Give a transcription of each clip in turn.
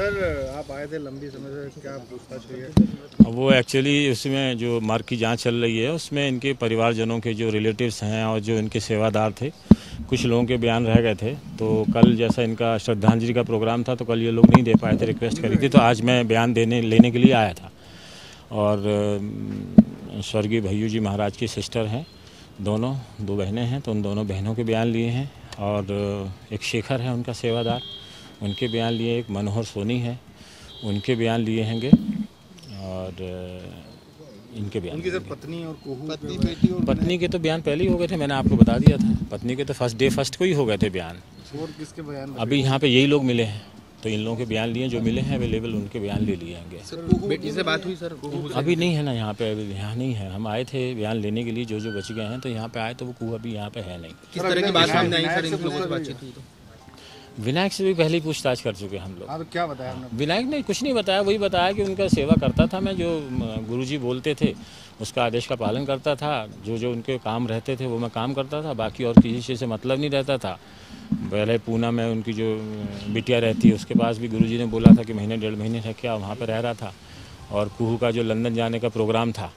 Sir आप आए थे लंबी समय से, क्या पूछताछ हुई है? वो एक्चुअली उसमें जो मार्ग की जांच चल रही है उसमें इनके परिवारजनों के जो रिलेटिव्स हैं और जो इनके सेवादार थे, कुछ लोगों के बयान रह गए थे। तो कल जैसा इनका श्रद्धांजलि का प्रोग्राम था तो कल ये लोग नहीं दे पाए थे, रिक्वेस्ट करी थी, तो आज मैं बयान लेने के लिए आया था। और स्वर्गीय भैयू जी महाराज की सिस्टर हैं, दो बहनें हैं, तो उन दोनों बहनों के बयान लिए हैं। और एक शेखर है उनका सेवादार, उनके बयान लिए। एक मनोहर सोनी है, उनके बयान लिए हैंगे। और इनके बयान, उनकी सर पत्नी और कोहू पत्नी के तो बयान पहले ही हो गए थे, मैंने आपको बता दिया था। पत्नी के तो फर्स्ट को ही हो गए थे बयान। और किसके बयान? अभी यहाँ पे यही लोग मिले हैं, तो इन लोगों के बयान लिए, जो मिले हैं अवेलेबल, उनके बयान ले लिए होंगे। बेटी से बात हुई सर? अभी नहीं है ना यहाँ पे, अभी यहाँ नहीं है। हम आए थे बयान लेने के लिए, जो बच गए हैं तो यहाँ पे आए, तो वो कुह अभी यहाँ पे है नहीं। किस तरह की बात सामने आई सर, इन लोगों से बातचीत हुई? विनायक से भी पहले ही पूछताछ कर चुके हम लोग। हाँ, तो क्या बताया हमने? विनायक ने कुछ नहीं बताया, वही बताया कि उनका सेवा करता था मैं, जो गुरुजी बोलते थे उसका आदेश का पालन करता था। जो उनके काम रहते थे वो मैं काम करता था, बाकी और किसी चीज़ से मतलब नहीं रहता था। पहले पूना में उनकी जो बिटिया रहती है उसके पास भी गुरुजी ने बोला था कि महीने 1.5 महीने रह के वहाँ पर रह रहा था। और कुहू का जो लंदन जाने का प्रोग्राम था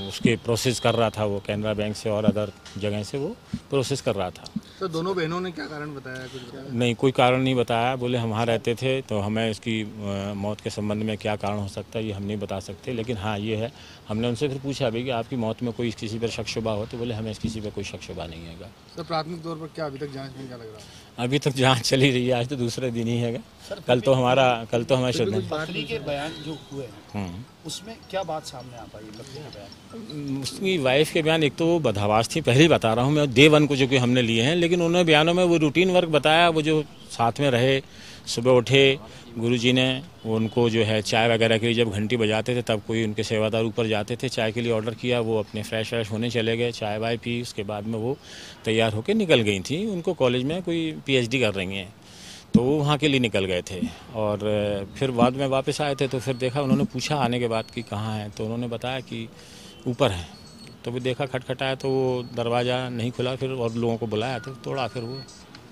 उसके प्रोसेस कर रहा था, वो कैनरा बैंक से और अदर जगह से वो प्रोसेस कर रहा था। तो दोनों बहनों ने क्या कारण बताया? कुछ नहीं, कोई कारण नहीं बताया। बोले हम वहाँ रहते थे, तो हमें इसकी मौत के संबंध में क्या कारण हो सकता है ये हम नहीं बता सकते। लेकिन हाँ ये है, हमने उनसे फिर पूछा भाई कि आपकी मौत में कोई किसी पर शक शुबा हो, तो बोले हमें किसी पर कोई शक शुबा नहीं है। सर प्राथमिक तौर पर क्या अभी तक जाँच में क्या लग रहा है? अभी तक जांच चली रही है, आज तो दूसरे दिन ही है। कल तो हमारे पत्नी के बयान जो हुए हैं उसमें क्या बात सामने आ पाई? उसकी वाइफ के बयान, एक तो वो बदहवास थी, पहले ही बता रहा हूँ मैं, डे 1 को जो कि हमने लिए हैं। लेकिन उन्होंने बयानों में वो रूटीन वर्क बताया, वो जो साथ में रहे, सुबह उठे, गुरुजी ने उनको जो है चाय वगैरह के लिए जब घंटी बजाते थे तब कोई उनके सेवादार ऊपर जाते थे, चाय के लिए ऑर्डर किया, वो अपने फ्रेश होने चले गए, चाय वाय पी, उसके बाद में वो तैयार होकर निकल गई थी। उनको कॉलेज में कोई PhD कर रही हैं, तो वो वहाँ के लिए निकल गए थे। और फिर बाद में वापस आए थे, तो फिर देखा, उन्होंने पूछा आने के बाद कि कहाँ हैं, तो उन्होंने बताया कि ऊपर है। तो भी देखा, खटखटाया तो वो दरवाज़ा नहीं खुला, फिर और लोगों को बुलाया तो तोड़ा, फिर वो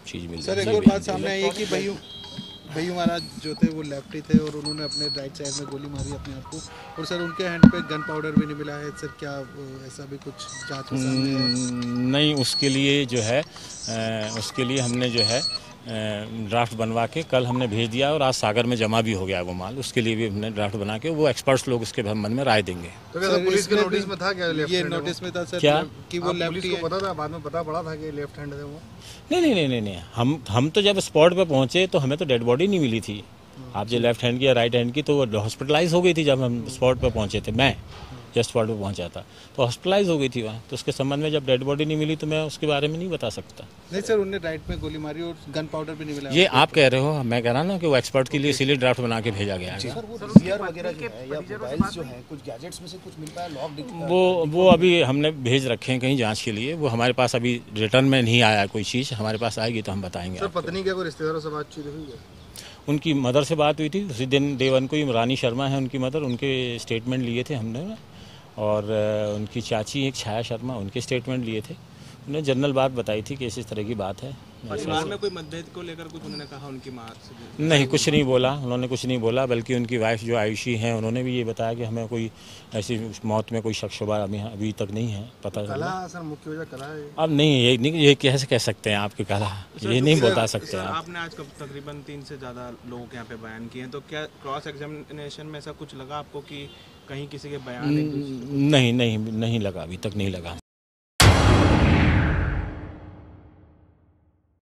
चीज़ मिली। सर एक और बात सामने आई है कि भैयू महाराज जो थे वो लेफ्टी थे और उन्होंने अपने राइट साइड में गोली मारी अपने आप को, और सर उनके हैंड पे गन पाउडर भी नहीं मिला है। सर क्या ऐसा भी कुछ जांच में सामने है? नहीं, उसके लिए जो है उसके लिए हमने जो है ड्राफ्ट बनवा के कल हमने भेज दिया, और आज सागर में जमा भी हो गया वो माल। उसके लिए भी हमने ड्राफ्ट बना के, वो एक्सपर्ट्स लोग उसके संबंध में राय देंगे। तो क्या पुलिस के नोटिस में था क्या? ये नोटिस में था सर क्या कि वो लेफ्टी को पता था? बाद में पता पड़ा था कि लेफ्ट हैंड थे वो? नहीं, हम तो जब स्पॉट पे पहुंचे तो हमें तो डेड बॉडी नहीं मिली थी। आप जो लेफ्ट हैंड की या राइट हैंड की, तो वो हॉस्पिटलाइज हो गई थी जब हम स्पॉट पे पहुंचे थे। मैं जस्ट स्पॉट पे पहुंचा था तो हॉस्पिटलाइज हो गई थी वहाँ, तो उसके संबंध में जब डेड बॉडी नहीं मिली तो मैं उसके बारे में नहीं बता सकता। नहीं सर, उन्हें राइट में गोली मारी और गन पाउडर भी नहीं मिला। ये आप कह रहे हो, मैं कह रहा ना कि वो एक्सपर्ट के लिए इसीलिए ड्राफ्ट बना के भेजा गया है। सर वो डीवीआर वगैरह जो है या मोबाइल्स जो हैं, कुछ गैजेट्स में से कुछ मिल पाया? लॉक वो अभी हमने भेज रखे हैं कहीं जांच के लिए, वो हमारे पास अभी रिटर्न में नहीं आया कोई चीज़, हमारे पास आएगी तो हम बताएंगे। सर पत्नी के कोई रिश्तेदारों से बातचीत हुई है? उनकी मदर से बात हुई थी उसी दिन, डे 1 को ही। रानी शर्मा है उनकी मदर, उनके स्टेटमेंट लिए थे हमने। और उनकी चाची एक छाया शर्मा, उनके स्टेटमेंट लिए थे। उन्होंने जनरल बात बताई थी कि इस तरह की बात है। परिवार में कोई मतभेद को लेकर कुछ उन्होंने कहा उनकी माँ से? नहीं, कुछ नहीं बोला उन्होंने, कुछ नहीं बोला। बल्कि उनकी वाइफ जो आयुषी हैं, उन्होंने भी ये बताया कि हमें कोई ऐसी मौत में कोई शक शुबा अभी तक नहीं है पता चला। सर मुख्य वजह कला है? अब नहीं, ये कैसे कह सकते हैं आपकी कला, ये नहीं बता सकते आप। आपने आज तकरीबन 3 से ज़्यादा लोगों के यहाँ पे बयान किए हैं, तो क्या क्रॉस एग्जामिनेशन में ऐसा कुछ लगा आपको कि कहीं किसी के बयान? नहीं लगा, अभी तक नहीं लगा।